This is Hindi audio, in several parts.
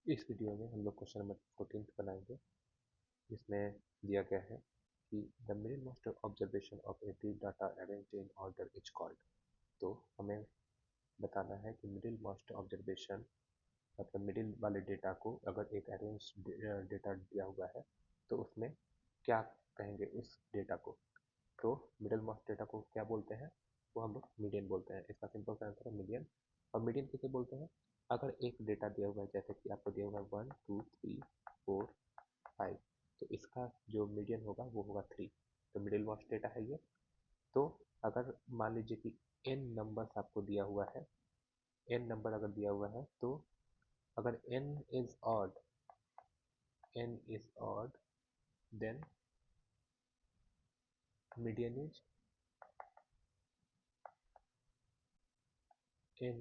इस वीडियो में हम लोग क्वेश्चन नंबर 14 बनाएंगे, जिसमें दिया गया है कि the middle most observation of every data arranged in order is called. तो हमें बताना है कि मिडिल मोस्ट ऑब्जर्वेशन मतलब मिडिल वाले डेटा को अगर एक अरेंज डेटा दिया हुआ है तो उसमें क्या कहेंगे उस डेटा को। तो मिडिल मोस्ट डेटा को क्या बोलते हैं, वो हम लोग मीडियन बोलते हैं। इसका सिंपल सा आंसर है मीडियन। और मीडियन किसे बोलते हैं, अगर एक डेटा दिया हुआ है, जैसे कि आपको दिया हुआ है 1 2 3 4 5, तो इसका जो मीडियन होगा वो होगा 3। तो मिडिल मोस्ट डेटा है ये। तो अगर मान लीजिए कि n नंबर्स आपको दिया हुआ है, n नंबर अगर दिया हुआ है, तो अगर n is odd then median is n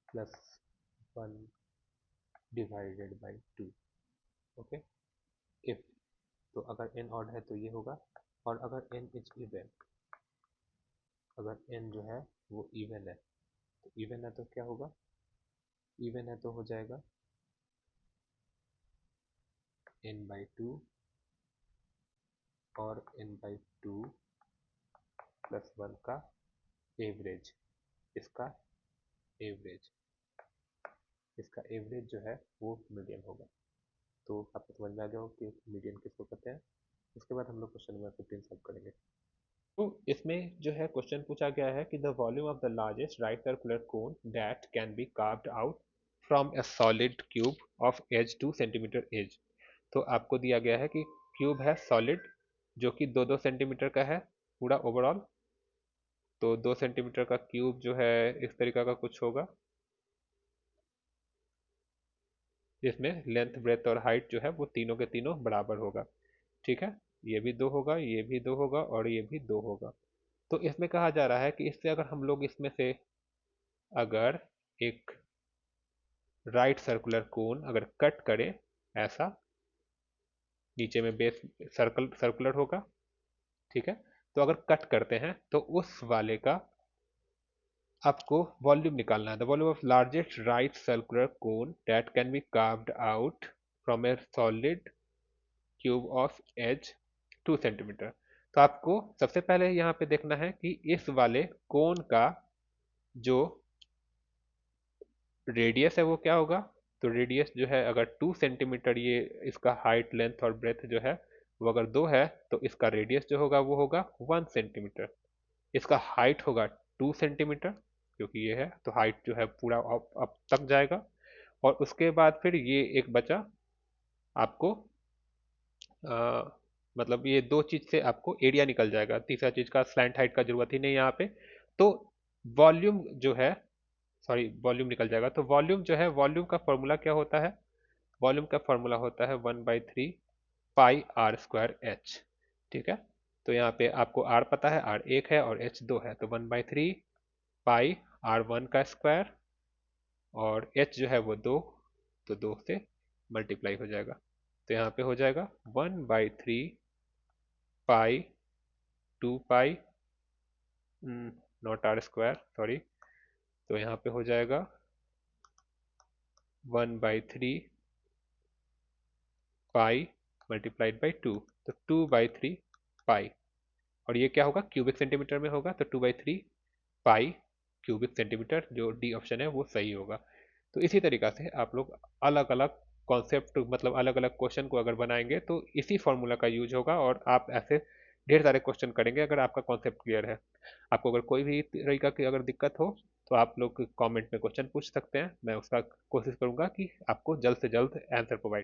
plus 1 divided by 2। Okay, if तो अगर n ऑड है तो ये होगा। और अगर n इज इवन, अगर n जो है वो इवन है, तो इवन है तो क्या होगा, इवन है तो हो जाएगा n/2 और n/2 प्लस 1 का एवरेज। इसका एवरेज इसका एवरेज जो है वो मीडियन होगा। तो आपको समझ में आ गया हो कि मीडियन किसको कहते हैं। उसके बाद हम लोग क्वेश्चन नंबर 15 सॉल्व करेंगे। तो इसमें जो है क्वेश्चन पूछा गया है कि the volume of the largest right circular cone that can be carved out from a solid cube of edge 2 centimetre edge. तो आपको दिया गया है कि क्यूब है सॉलिड जो कि 2-2 सेंटीमीटर का है पूरा ओवरऑल। तो 2 सेंटीमीटर का क्यूब जो है इस तरीका का कुछ होगा, जिसमें लेंथ ब्रेथ और हाइट जो है वो तीनों के तीनों बराबर होगा। ठीक है, ये भी 2 होगा, ये भी 2 होगा और ये भी 2 होगा। तो इसमें कहा जा रहा है कि इससे अगर हम लोग इसमें से अगर एक राइट सर्कुलर कोन अगर कट करें, ऐसा नीचे में बेस सर्कुलर होगा। ठीक है, तो अगर कट करते हैं तो उस वाले का आपको वॉल्यूम निकालना है। The volume of largest right circular cone that can be carved out from a solid cube of edge 2 centimetre. तो आपको सबसे पहले यहाँ पे देखना है कि इस वाले कोन का जो रेडियस है वो क्या होगा। तो रेडियस जो है अगर 2 सेंटीमीटर, ये इसका हाइट लेंथ और ब्रेथ जो है वो अगर 2 है, तो इसका रेडियस जो होगा वो होगा 1 सेंटीमीटर। इसका हाइट होगा 2 सेंटीमीटर, क्योंकि ये है तो हाइट जो है पूरा अप तक जाएगा। और उसके बाद फिर ये एक बचा आपको आ, मतलब ये दो चीज से आपको एरिया निकल जाएगा, तीसरा चीज का स्लैंट हाइट का जरूरत ही नहीं यहाँ पे। तो वॉल्यूम जो है, सॉरी वॉल्यूम निकल जाएगा। तो वॉल्यूम जो है, वॉल्यूम का फॉर्मूला क्या होता है, वॉल्यूम का फॉर्मूला होता है 1/3 पाई r स्क्वायर एच। ठीक है, तो यहाँ पे आपको r पता है, r 1 है और h 2 है, तो 1/3 पाई r1 का स्क्वायर और h जो है वो 2, तो 2 से मल्टीप्लाई हो जाएगा। तो यहाँ पे हो जाएगा 1/3 पाई 2 पाई नॉट r स्क्वायर, सॉरी। तो यहाँ पे हो जाएगा 1/3 पाई मल्टीप्लाइड बाई 2, तो 2/3 पाई। और ये क्या होगा, क्यूबिक सेंटीमीटर में होगा, तो 2/3 पाई क्यूबिक सेंटीमीटर, जो डी ऑप्शन है वो सही होगा। तो इसी तरीका से आप लोग अलग अलग कॉन्सेप्ट मतलब अलग अलग क्वेश्चन को अगर बनाएंगे तो इसी फॉर्मूला का यूज होगा, और आप ऐसे ढेर सारे क्वेश्चन करेंगे अगर आपका कॉन्सेप्ट क्लियर है। आपको अगर कोई भी तरीका की अगर दिक्कत हो तो आप लोग कमेंट में क्वेश्चन पूछ सकते हैं, मैं उसका कोशिश करूंगा कि आपको जल्द से जल्द आंसर प्रोवाइड